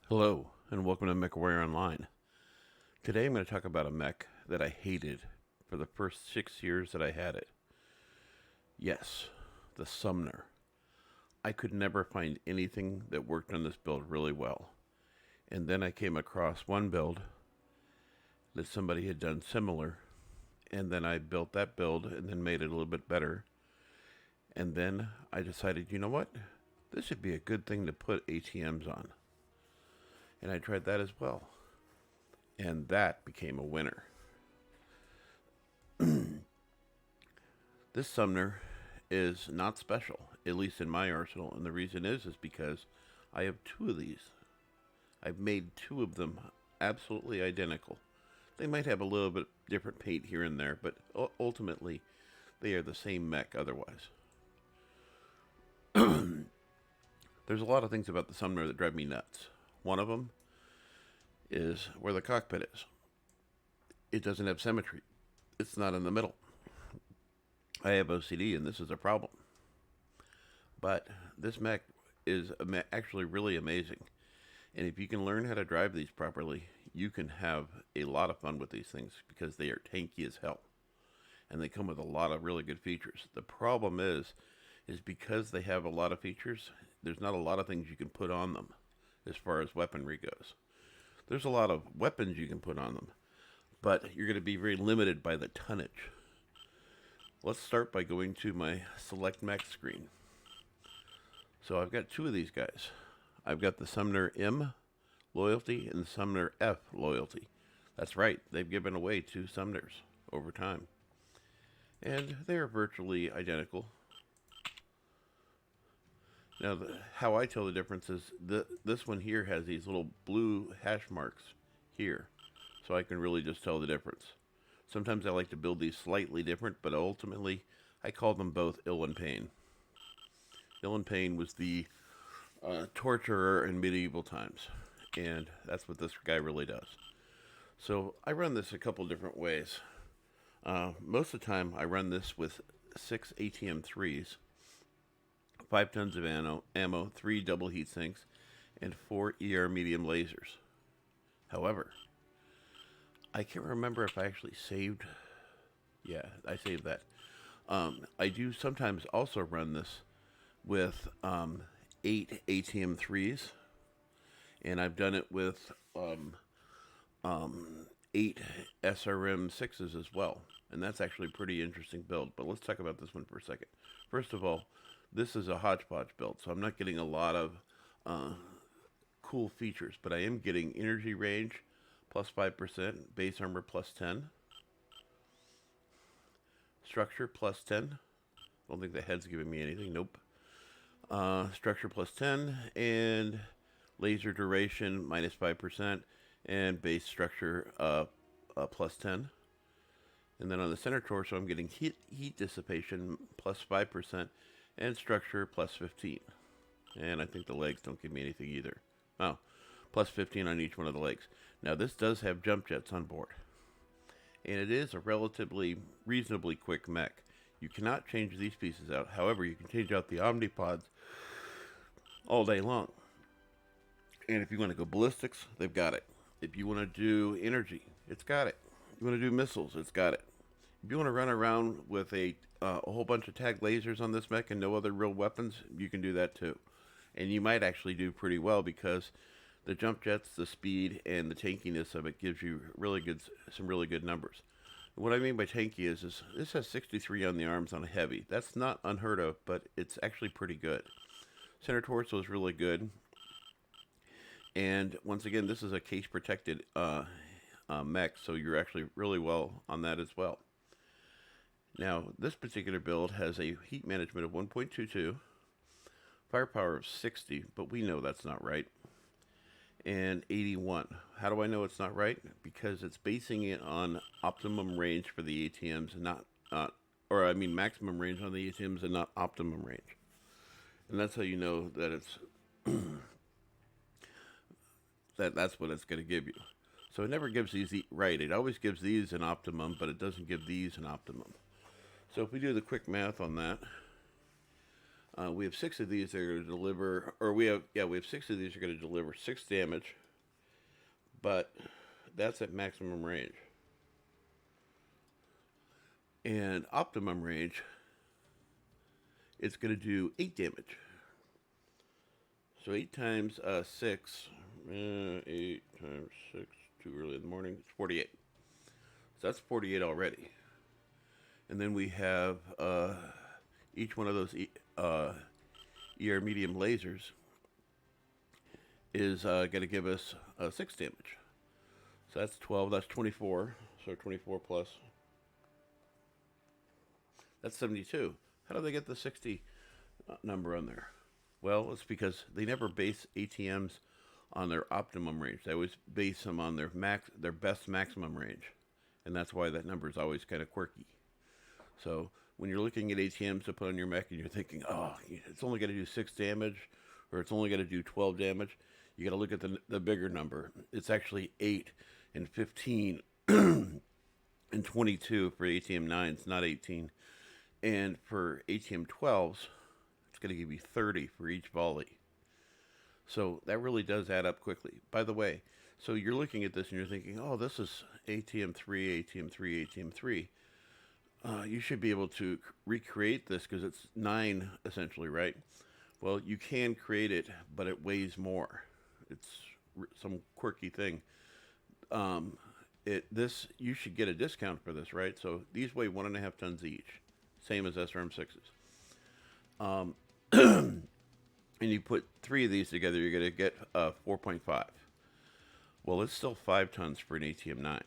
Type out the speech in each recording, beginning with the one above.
Hello, and welcome to Mechwarrior Online. Today I'm going to talk about a mech that I hated for the first 6 years that I had it. Yes, the Sumner. I could never find anything that worked on this build really well. And then I came across one build that somebody had done similar, and then I built that build and then made it a little bit better. And then I decided, you know what? This would be a good thing to put ATMs on. And I tried that as well. And that became a winner. This Sumner is not special, at least in my arsenal. And the reason is because I have two of these. I've made two of them absolutely identical. They might have a little bit different paint here and there, but ultimately they are the same mech otherwise. There's a lot of things about the Sumner that drive me nuts. One of them is where the cockpit is. It doesn't have symmetry. It's not in the middle. I have OCD and this is a problem. But this mech is actually really amazing. And if you can learn how to drive these properly, you can have a lot of fun with these things because they are tanky as hell. And they come with a lot of really good features. The problem is because they have a lot of features, there's not a lot of things you can put on them as far as weaponry goes. There's a lot of weapons you can put on them, but you're going to be very limited by the tonnage. Let's start by going to my select mech screen. So I've got two of these guys. I've got the Sumner-M loyalty and the Sumner-F loyalty. That's right, they've given away two Sumners over time. And they're virtually identical. Now, how I tell the difference is this one here has these little blue hash marks here. So I can really just tell the difference. Sometimes I like to build these slightly different, but ultimately I call them both Ill and Pain. Ill and Pain was the torturer in medieval times. And that's what this guy really does. So I run this a couple different ways. Most of the time I run this with 6 ATM3s. 5 tons of ammo, 3 double heat sinks, and 4 ER medium lasers. However, I can't remember if I actually saved. Yeah, I saved that. I do sometimes also run this with 8 ATM3s, and I've done it with 8 SRM6s as well. And that's actually a pretty interesting build. But let's talk about this one for a second. First of all, this is a hodgepodge build, so I'm not getting a lot of cool features, but I am getting energy range plus 5%, base armor plus 10, structure plus 10. Don't think the head's giving me anything. Nope. Structure plus 10 and laser duration minus 5% and base structure plus 10. And then on the center torso, I'm getting heat dissipation plus 5%. And structure plus 15. And I think the legs don't give me anything either. Oh, plus 15 on each one of the legs. Now this does have jump jets on board. And it is a relatively reasonably quick mech. You cannot change these pieces out. However, you can change out the omnipods all day long. And if you want to go ballistics, they've got it. If you want to do energy, it's got it. If you want to do missiles, it's got it. If you want to run around with a whole bunch of tag lasers on this mech and no other real weapons, you can do that too. And you might actually do pretty well because the jump jets, the speed, and the tankiness of it gives you some really good numbers. And what I mean by tanky is this has 63 on the arms on a heavy. That's not unheard of, but it's actually pretty good. Center torso is really good. And once again, this is a case protected mech, so you're actually really well on that as well. Now, this particular build has a heat management of 1.22, firepower of 60, but we know that's not right, and 81. How do I know it's not right? Because it's basing it on optimum range for the ATMs and maximum range on the ATMs and not optimum range. And that's how you know that it's that's what it's going to give you. So it never gives these right. It always gives these an optimum, but it doesn't give these an optimum. So if we do the quick math on that, We have 6 of these that are going to deliver, or we have 6 of these are going to deliver 6 damage, but that's at maximum range. And optimum range, it's going to do 8 damage. So 8 times 6, 8 times 6, too early in the morning, it's 48. So that's 48 already. And then we have each one of those ER medium lasers is going to give us 6 damage. So that's 12, that's 24. So 24 plus, that's 72. How do they get the 60 number on there? Well, it's because they never base ATMs on their optimum range. They always base them on their best maximum range. And that's why that number is always kind of quirky. So when you're looking at ATMs to put on your mech and you're thinking, oh, it's only going to do 6 damage, or it's only going to do 12 damage, you got to look at the bigger number. It's actually 8 and 15 and 22 for ATM 9s, not 18. And for ATM 12s, it's going to give you 30 for each volley. So that really does add up quickly. By the way, so you're looking at this and you're thinking, oh, this is ATM3, ATM3, ATM3. You should be able to recreate this because it's 9 essentially, right? Well, you can create it, but it weighs more. It's some quirky thing. You should get a discount for this, right? So these weigh 1.5 tons each, same as SRM6s. And you put 3 of these together, you're going to get 4.5. Well, it's still 5 tons for an ATM 9.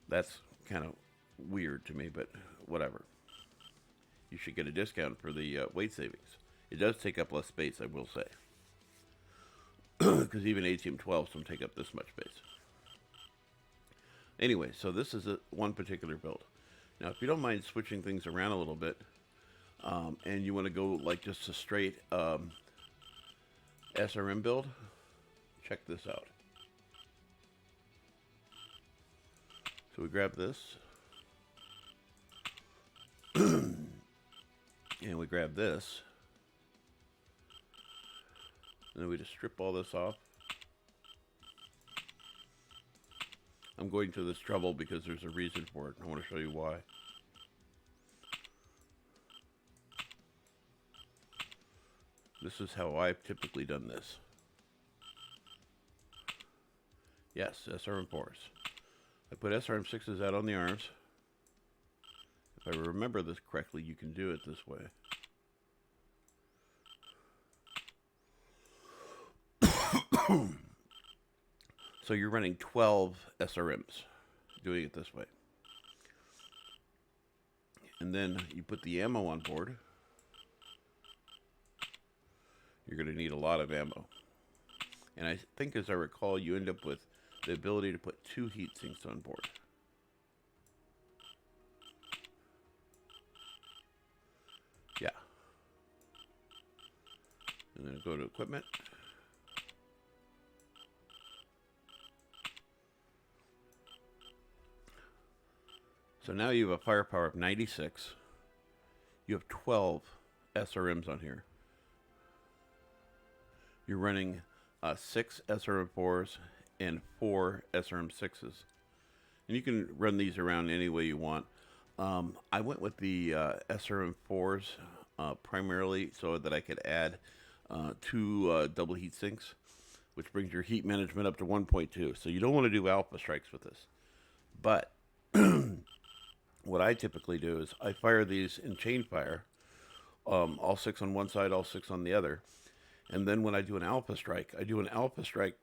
That's kind of weird to me, but whatever. You should get a discount for the weight savings. It does take up less space, I will say. Because even ATM 12s don't take up this much space. Anyway, so this is one particular build. Now, if you don't mind switching things around a little bit, and you want to go like just a straight SRM build, check this out. So we grab this, and we grab this, and then we just strip all this off. I'm going to this trouble because there's a reason for it. I want to show you why. This is how I've typically done this. Yes, SRM4s. I put SRM6s out on the arms. If I remember this correctly, you can do it this way. So you're running 12 SRMs, doing it this way. And then you put the ammo on board. You're going to need a lot of ammo. And I think, as I recall, you end up with the ability to put 2 heat sinks on board. Yeah. And then go to equipment. So now you have a firepower of 96. You have 12 SRMs on here. You're running 6 SRM4s and 4 SRM6s. And you can run these around any way you want. I went with the SRM4s primarily so that I could add 2 double heat sinks, which brings your heat management up to 1.2. So you don't want to do alpha strikes with this. But what I typically do is I fire these in chain fire, all 6 on one side, all 6 on the other. And then when I do an alpha strike, I do an alpha strike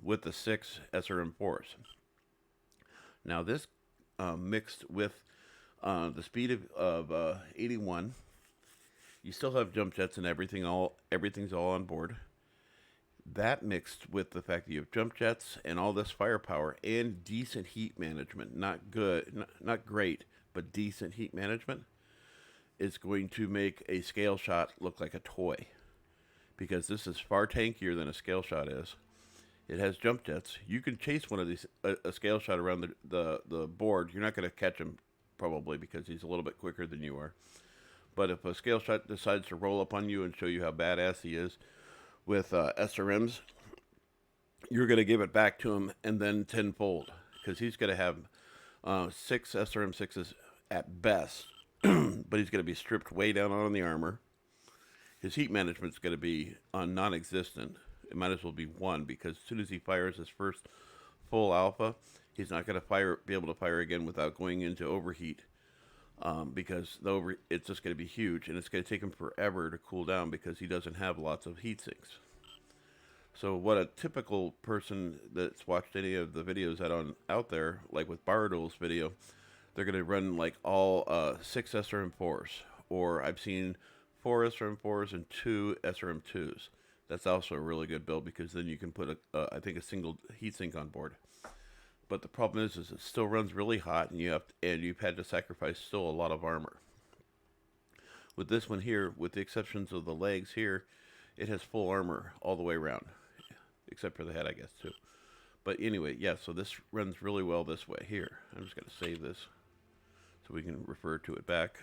with the 6 SRM4s. Now this mixed with the speed of 81, you still have jump jets and everything's all on board. That mixed with the fact that you have jump jets and all this firepower and decent heat management, not great, but decent heat management, is going to make a scale shot look like a toy. Because this is far tankier than a scale shot is. It has jump jets. You can chase one of these, a scale shot around the board. You're not going to catch him probably because he's a little bit quicker than you are. But if a scale shot decides to roll up on you and show you how badass he is with SRMs, you're going to give it back to him and then tenfold, because he's going to have 6 SRM6s at best, but he's going to be stripped way down on the armor. His heat management's going to be non-existent. It might as well be 1, because as soon as he fires his first full alpha, he's not going to be able to fire again without going into overheat, because it's just going to be huge, and it's going to take him forever to cool down because he doesn't have lots of heat sinks. So what a typical person that's watched any of the videos out there, like with Bardol's video, they're going to run like all 6 SRM4s, or I've seen 4 SRM4s and 2 SRM2s. That's also a really good build, because then you can put I think a single heatsink on board. But the problem is it still runs really hot, and you've had to sacrifice still a lot of armor. With this one here, with the exceptions of the legs here, it has full armor all the way around, except for the head, I guess, too. But anyway, yeah, so this runs really well this way. Here, I'm just going to save this so we can refer to it back.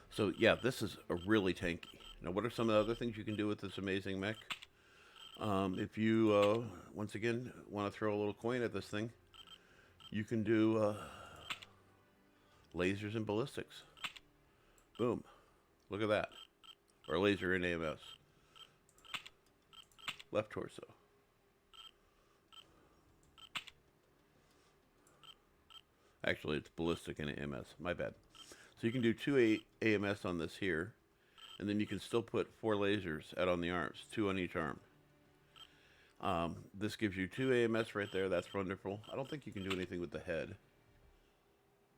So yeah, this is a really tanky. Now, what are some of the other things you can do with this amazing mech? If you, once again, want to throw a little coin at this thing, you can do lasers and ballistics. Boom. Look at that. Or laser in AMS. Left torso. Actually, it's ballistic in AMS. My bad. So you can do 2 AMS on this here, and then you can still put 4 lasers out on the arms, 2 on each arm. This gives you 2 AMS right there. That's wonderful. I don't think you can do anything with the head.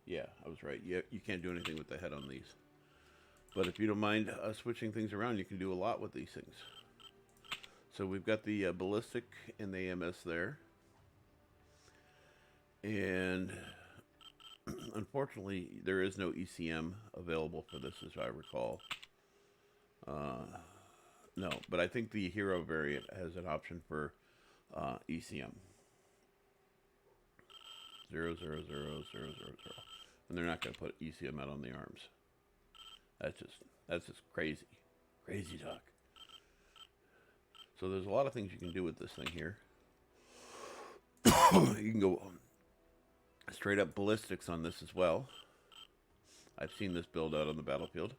Yeah, I was right. You can't do anything with the head on these. But if you don't mind switching things around, you can do a lot with these things. So we've got the ballistic and the AMS there. And unfortunately, there is no ECM available for this, as I recall. No, but I think the Hero variant has an option for ECM. 0, 0, 0, 0, 0, 0. And they're not going to put ECM out on the arms. That's just crazy. Crazy talk. So there's a lot of things you can do with this thing here. You can go straight up ballistics on this as well. I've seen this build out on the battlefield.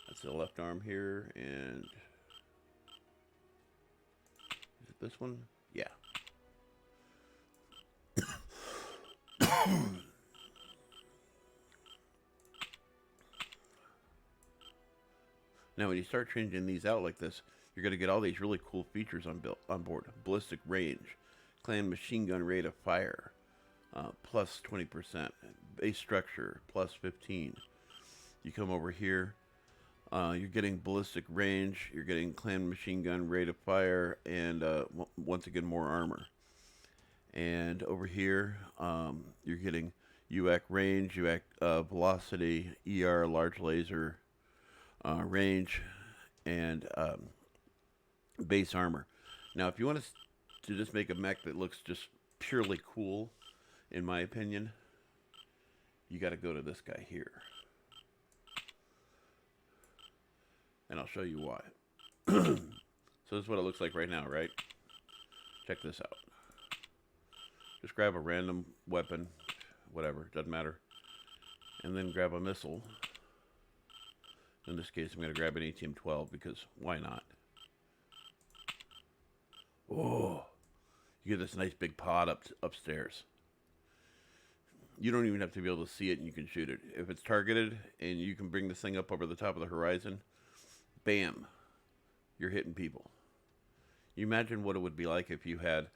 That's the left arm here, and is it this one? Yeah. Now, when you start changing these out like this, you're going to get all these really cool features on board. Ballistic range, clan machine gun rate of fire, plus 20%, base structure, plus 15. You come over here, you're getting ballistic range, you're getting clan machine gun rate of fire, and once again, more armor. And over here, you're getting UAC range, UAC velocity, ER large laser range, and base armor. Now, if you want to just make a mech that looks just purely cool, in my opinion, you got to go to this guy here. And I'll show you why. So this is what it looks like right now, right? Check this out. Just grab a random weapon, whatever, doesn't matter. And then grab a missile. In this case, I'm going to grab an ATM-12 because why not? Oh, you get this nice big pod upstairs. You don't even have to be able to see it, and you can shoot it. If it's targeted and you can bring this thing up over the top of the horizon, bam, you're hitting people. You imagine what it would be like if you had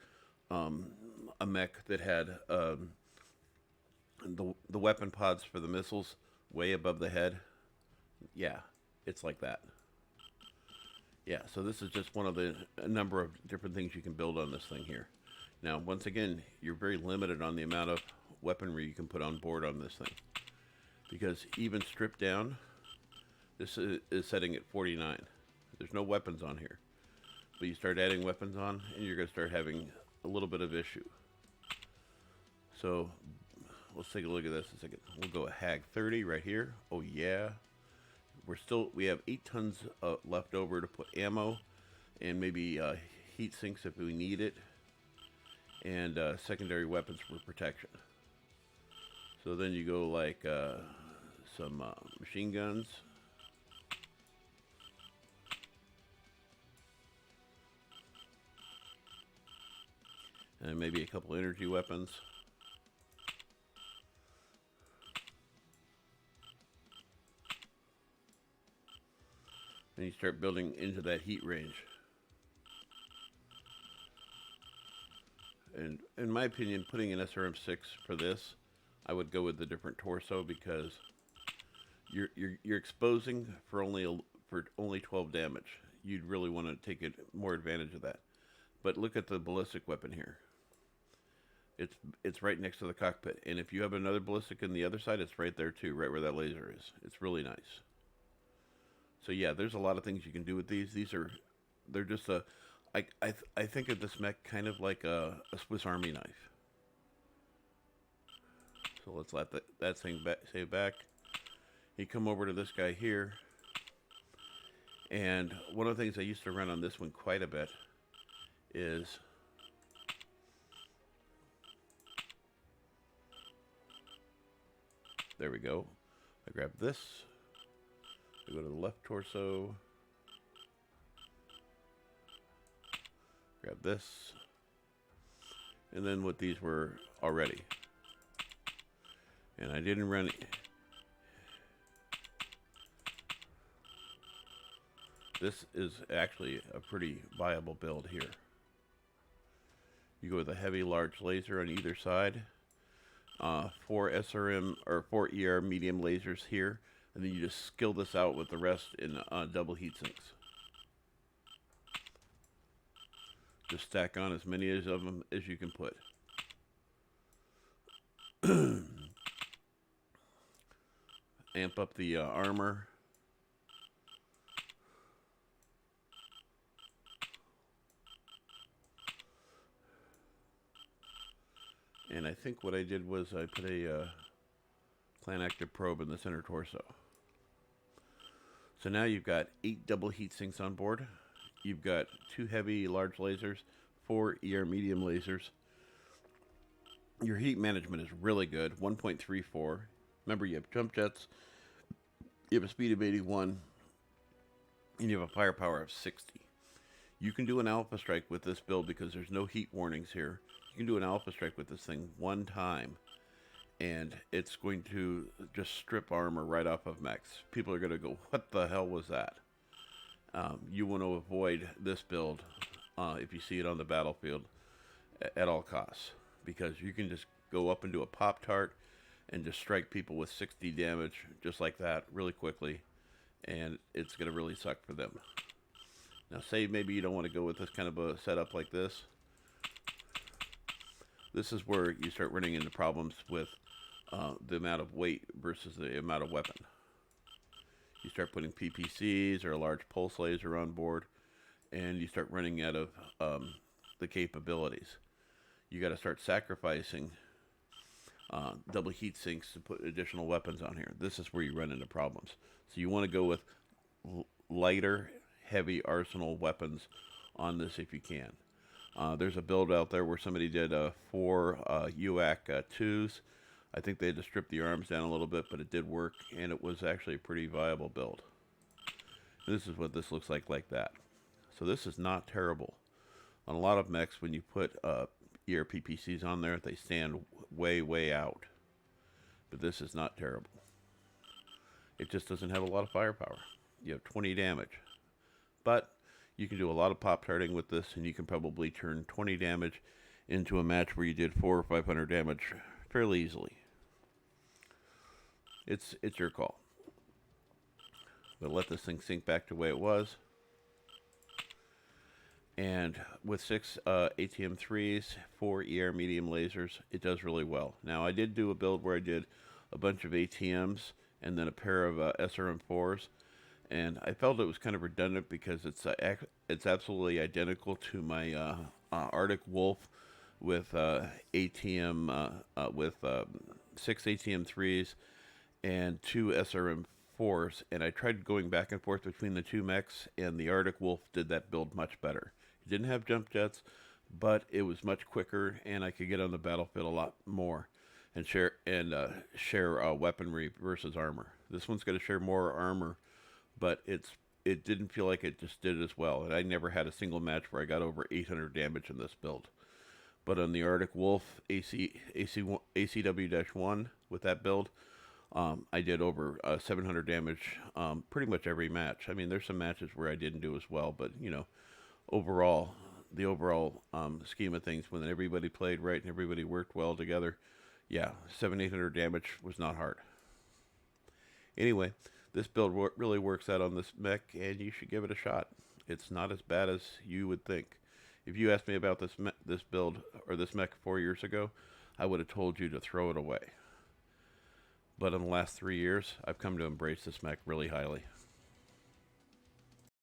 a mech that had the weapon pods for the missiles way above the head. Yeah, it's like that. Yeah, so this is just one of a number of different things you can build on this thing here. Now, once again, you're very limited on the amount of weaponry you can put on board on this thing. Because even stripped down, this is setting at 49. There's no weapons on here. But you start adding weapons on, and you're going to start having a little bit of issue. So let's take a look at this a second. We'll go a Hag 30 right here. Oh yeah. We have 8 tons left over to put ammo and maybe heat sinks if we need it, and secondary weapons for protection. So then you go like some machine guns. And maybe a couple energy weapons. And you start building into that heat range. And in my opinion, putting an SRM-6 for this, I would go with the different torso, because you're exposing for only 12 damage. You'd really want to take more advantage of that. But look at the ballistic weapon here. It's right next to the cockpit, and if you have another ballistic on the other side, it's right there too, right where that laser is. It's really nice. So yeah, there's a lot of things you can do with these. They're just I think of this mech kind of like a Swiss Army knife. So let's let that thing save back. You come over to this guy here, and one of the things I used to run on this one quite a bit is there we go. I grab this. I go to the left torso. Grab this. And then what these were already. And I didn't run it. This is actually a pretty viable build here. You go with a heavy large laser on either side. 4 SRM or 4 ER medium lasers here, and then you just skill this out with the rest in double heat sinks. Just stack on as many of them as you can put. Amp up the armor. And I think what I did was I put a clan active probe in the center torso. So now you've got 8 double heat sinks on board. You've got 2 heavy large lasers, 4 ER medium lasers. Your heat management is really good, 1.34. Remember, you have jump jets, you have a speed of 81, and you have a firepower of 60. You can do an alpha strike with this build because there's no heat warnings here. You can do an alpha strike with this thing one time, and it's going to just strip armor right off of mechs. People are going to go, what the hell was that? You want to avoid this build if you see it on the battlefield at all costs, because you can just go up and do a Pop-Tart and just strike people with 60 damage just like that really quickly, and it's going to really suck for them. Now say maybe you don't want to go with this kind of a setup like this. This is where you start running into problems with the amount of weight versus the amount of weapon. You start putting PPCs or a large pulse laser on board, and you start running out of the capabilities. You got to start sacrificing double heat sinks to put additional weapons on here. This is where you run into problems. So you want to go with lighter, heavy arsenal weapons on this if you can. There's a build out there where somebody did 4 UAC 2s. I think they had to strip the arms down a little bit, but it did work, and it was actually a pretty viable build. This is what this looks like that. So this is not terrible. On a lot of mechs, when you put ERPPCs on there, they stand way out. But this is not terrible. It just doesn't have a lot of firepower. You have 20 damage. But you can do a lot of pop-tarting with this, and you can probably turn 20 damage into a match where you did 400 or 500 damage fairly easily. It's your call. But let this thing sink back to the way it was. And with 6 ATM3s, 4 ER medium lasers, it does really well. Now I did do a build where I did a bunch of ATMs and then a pair of SRM4s. And I felt it was kind of redundant because it's absolutely identical to my Arctic Wolf with with 6 ATM3s and 2 SRM4s, and I tried going back and forth between the two mechs, and the Arctic Wolf did that build much better. It didn't have jump jets, but it was much quicker, and I could get on the battlefield a lot more and share weaponry versus armor. This one's going to share more armor, but it didn't feel like it just did as well, and I never had a single match where I got over 800 damage in this build. But on the Arctic Wolf ACW-1 with that build, I did over 700 damage pretty much every match. I mean, there's some matches where I didn't do as well, but, you know, overall, the overall scheme of things, when everybody played right and everybody worked well together, yeah, 700-800 damage was not hard. Anyway, this build really works out on this mech, and you should give it a shot. It's not as bad as you would think. If you asked me about this build or this mech 4 years ago, I would have told you to throw it away. But in the last 3 years, I've come to embrace this mech really highly.